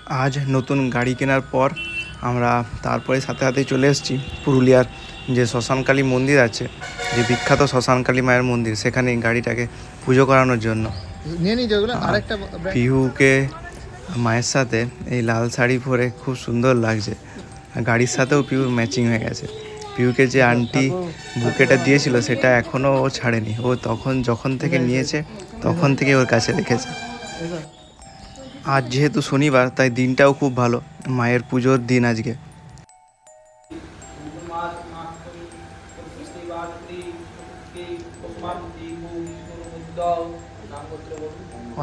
আজ নতুন গাড়ি কেনার পর আমরা তারপরে সাথে সাথেই চলে এসেছি পুরুলিয়ার যে শ্মশানকালী মন্দির আছে, যে বিখ্যাত শ্মশানকালী মায়ের মন্দির, সেখানে গাড়িটাকে পুজো করানোর জন্য। পিহুকে মায়ের সাথে এই লাল শাড়ি পরে খুব সুন্দর লাগছে, আর গাড়ির সাথেও পিহুর ম্যাচিং হয়ে গেছে। পিহুকে যে আন্টি বুকেটা দিয়েছিল সেটা এখনও ও ছাড়েনি, ও যখন থেকে নিয়েছে তখন থেকে ওর কাছে রেখেছে। আজ যেহেতু শনিবার তাই দিনটাও খুব ভালো, মায়ের পুজোর দিন আজকে।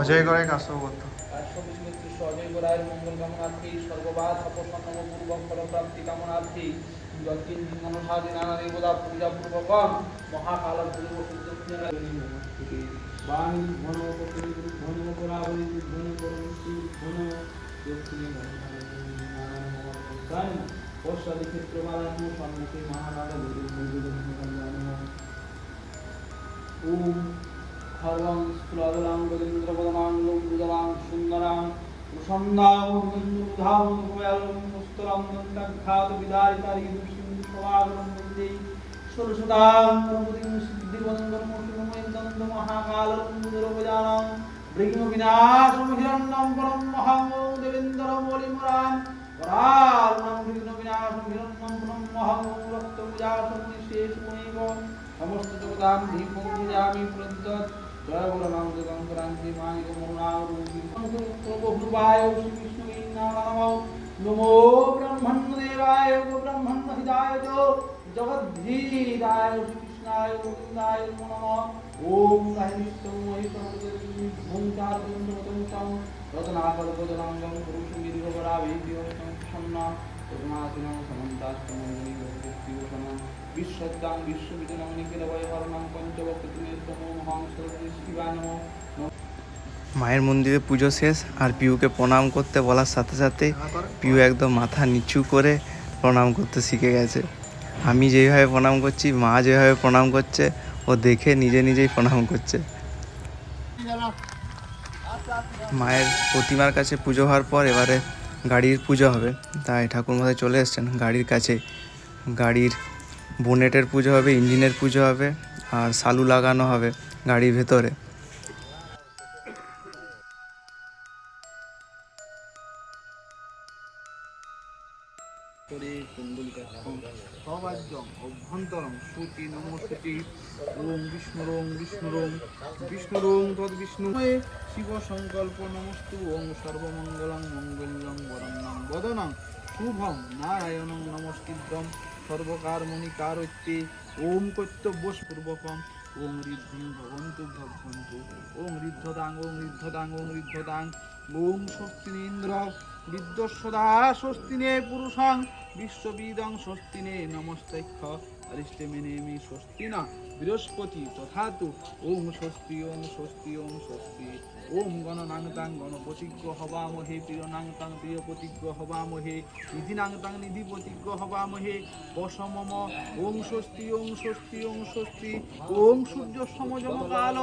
অজয় গড়াই কাশ্য করতো অজয় গড়াইয়ের মঙ্গল কামনার্থী সর্ববাদ অপসন্ন পূর্বক ফলপ্রাপ্তি কামনার্থী যজ্ঞিন মনসাদি নানা দেবতা পূজা পূর্বকম মহাকাল পূর্ব বাণী ঘনপতি ঘনকরাবলী ঘনকরণী ঘন দক্ষিণে ঘন পশ্চাদি ক্ষেত্রবালান্য সম্মুখে মহাকাল ওম খর্বং স্ফুলাবলাং গজেন্দ্রপদনাং লোকবুদলাং সুন্দরাং প্রসন্নাং গন্ধুধাং কোয়ালং মুস্তরাং দন্তাঘাত বিদারিতারি দুষ্টিং সমাগরং বন্দে ষোড়শদাং প্রভুতিং সিদ্ধিবন্দন মুষ্টিময় দন্ত মহাকালং মুদরবজানাং বৃগ্ন বিনাশং হিরণ্যং পরম মহাং দেবেন্দ্রম বলিমরাম পরালং বৃগ্ন বিনাশং হিরণ্যং পরম মহাং রক্তমুজাসং শেষমৈব সমস্ত জগদাং দীপং পূজামি প্রদ্যৎ জয় বলরাম জগঙ্করান্তি মানিক মৌনারূপী বহুবায় শ্রী বিষ্ণুবে নারায়ণ নমো ব্রহ্মণ্যদেবায় ব্রহ্মণ্যহিতায় চ জগদ্ধিতায় শ্রীকৃষ্ণায় গোবিন্দায় নমো ওম রাহিত্যং মহিতমুদী ভূমিকার বন্ধুমতং রত্নাকল্পজলাঙ্গম পুরুষমির্গবরাবিদ্যং সন্না রত্নাসিনং সমন্তাস্তমনি ভক্তিভূষণং বিশ্বদাং বিশ্ববিজনং নিখিলবৈহরণং পঞ্চবক্তমেতমো মহাং সর্বশিবায় নমঃ। মায়ের মন্দিরে পুজো শেষ, আর পিউকে প্রণাম করতে বলার সাথে সাথে পিউ একদম মাথা নিচু করে প্রণাম করতে শিখে গেছে। আমি যেভাবে প্রণাম করছি, মা যেভাবে প্রণাম করছে, ও দেখে নিজে নিজেই প্রণাম করছে। মায়ের প্রতিমার কাছে পুজো হওয়ার পর এবারে গাড়ির পুজো হবে, তাই ঠাকুরমশাই চলে এসছেন গাড়ির কাছে। গাড়ির বোনেটের পুজো হবে, ইঞ্জিনের পুজো হবে, আর সালু লাগানো হবে গাড়ির ভেতরে। অভ্যন্তরং শ্রুতি নমস্তি ওম বিষ্ণুরোং বিষ্ণুরোং বিষ্ণুরোং তদ্বিষ্ণুময়ে শিব সংকল্প নমস্তু ওম সর্বমঙ্গলং মঙ্গলং বরণ্যং বদনং শুভং নারায়ণং নমস্কৃত্যং সর্বকার্মণিকারত্যে ওম কর্তব্যপূর্বকম ওম ঋদ্ধিং ভবন্তু ভবন্তু ওম ঋদ্ধদাং ওম ঋদ্ধদাং ওম ঋদ্ধদাং ওম স্বস্তিনেন্দ্র বিদ্যস্বদা স্বস্তিনে পুরুষং বিশ্ববিদং স্বস্তিনে নমস্তেক্ষ অরিষ্টমেনেমি স্বস্তিনা বৃহস্পতি তথাতু ওম স্বস্তি ওম স্বস্তি ওম স্বস্তি ওম গণনাংতাং গণপতিজ্ঞ হবামহে প্রিয়নাংতাং প্রিয়পতিজ্ঞ হবামহে নিধিনাংতাং নিধিপতিজ্ঞ হবামহে বসমম ওম স্বস্তি ওম স্বস্তি ওম স্বস্তি ওম সূর্য সমজমকাল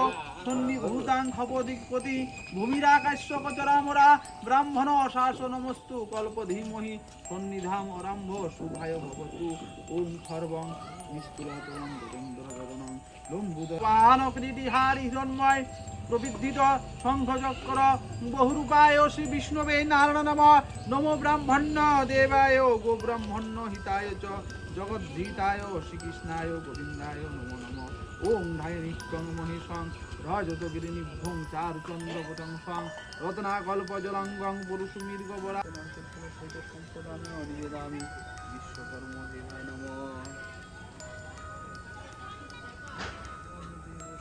সন্নিভূতাং খপদিকপতি ভূমিরাকাশ্য কচরামরা ব্রাহ্মণ শাসনমস্তু কল্পধীমহি সন্নিধাম আরম্ভ শুভায় ভবতু ওম খর্বং নিষ্কুলতরং দেবেন্দ্রবদনং লম্বুদপানকৃতিহারি হিরণ্ময় প্রবিদ্ধিত শঙ্খচক্র বহুরূপায় শ্রী বিষ্ণবে নারায়ণ নমো ব্রাহ্মণ্য দেবায় গো ব্রাহ্মণ্য হিতায় চ জগদ্ধিতায় শ্রীকৃষ্ণায় গোবিন্দায় নমো নমঃ ওম ধায় নিত্যং মহেশং রজতগিরিনিভ্যং চারুচন্দ্রপটংসং রত্নাকল্পজলঙ্গং পুরুষমির্গবরা সম্পদামি অনিবেদামি বিশ্বকর্ম দেবায় নমঃ।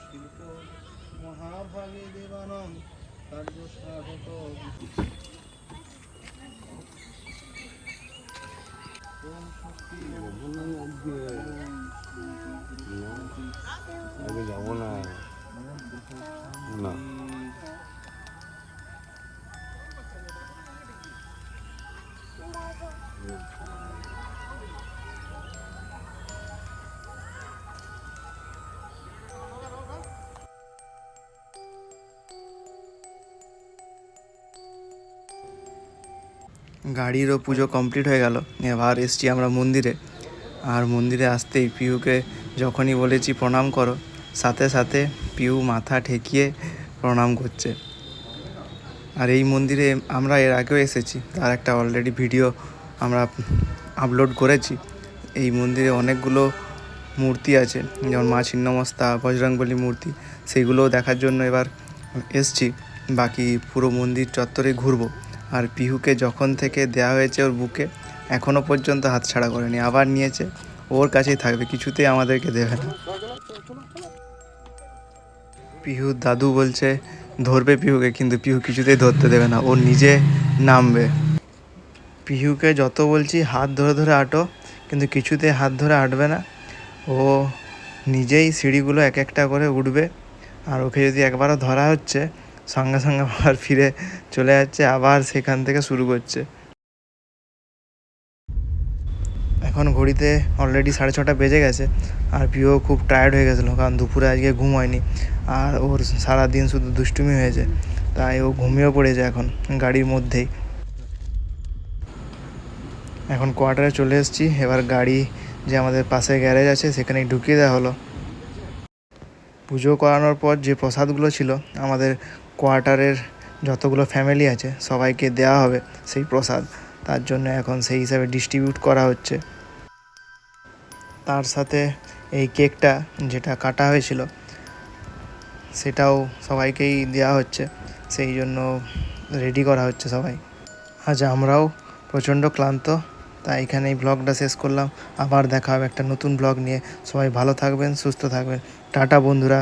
শিল্প মহাভাগে দেবানং কার্য সাধক ওম শক্তি আগে যাবো না না গাড়িরও পুজো কমপ্লিট হয়ে গেল, এবার এসছি আমরা মন্দিরে। আর মন্দিরে আসতেই পিহুকে যখনই বলেছি প্রণাম করো, সাথে সাথে পিহু মাথা ঠেকিয়ে প্রণাম করছে। আর এই মন্দিরে আমরা এর আগেও এসেছি, তার একটা অলরেডি ভিডিও আমরা আপলোড করেছি। এই মন্দিরে অনেকগুলো মূর্তি আছে, যেমন মা ছিন্নমস্তা, বজরংবলী মূর্তি, সেইগুলোও দেখার জন্য এবার এসছি। বাকি পুরো মন্দির চত্বরে ঘুরবো। আর পিহুকে যখন থেকে দেয়া হয়েছে ওর বুকে, এখনও পর্যন্ত হাতছাড়া করেনি, আবার নিয়েছে, ওর কাছেই থাকবে, কিছুতেই আমাদেরকে দেবে না। পিহুর দাদু বলছে ধরবে পিহুকে, কিন্তু পিহু কিছুতেই ধরতে দেবে না, ও নিজে নামবে। পিহুকে যত বলছি হাত ধরে ধরে আটো, কিন্তু কিছুতেই হাত ধরে আটবে না, ও নিজেই সিঁড়িগুলো এক একটা করে উঠবে। আর ওকে যদি একবারও ধরা হচ্ছে, সঙ্গে সঙ্গে আবার ফিরে চলে যাচ্ছে, আবার সেখান থেকে শুরু করছে। এখন ঘড়িতে অলরেডি 6:30 বেজে গেছে। আর পিও খুব টায়ার্ড হয়ে গেছিলো, কারণ দুপুরে আজকে ঘুম হয়নি। আর ওর সারাদিন শুধু দুষ্টুমি হয়েছে, তাই ও ঘুমিয়েও পড়েছে এখন গাড়ির মধ্যেই। এখন কোয়ার্টারে চলে এসেছি। এবার গাড়ি যে আমাদের পাশে গ্যারেজ আছে সেখানে ঢুকিয়ে দেওয়া হলো। পুজো করানোর পর যে প্রসাদগুলো ছিল, আমাদের কোয়ার্টারের যতগুলো ফ্যামিলি আছে সবাইকে দেওয়া হবে সেই প্রসাদ। তার জন্য এখন সেই হিসাবে ডিস্ট্রিবিউট করা হচ্ছে। তার সাথে এই কেকটা যেটা কাটা হয়েছিল সেটাও সবাইকেই দেওয়া হচ্ছে, সেই জন্য রেডি করা হচ্ছে সবাই। আজ আমরাও প্রচণ্ড ক্লান্ত, তাই এখানে এই ব্লগটা শেষ করলাম। আবার দেখা হবে একটা নতুন ব্লগ নিয়ে। সবাই ভালো থাকবেন, সুস্থ থাকবেন। টাটা বন্ধুরা।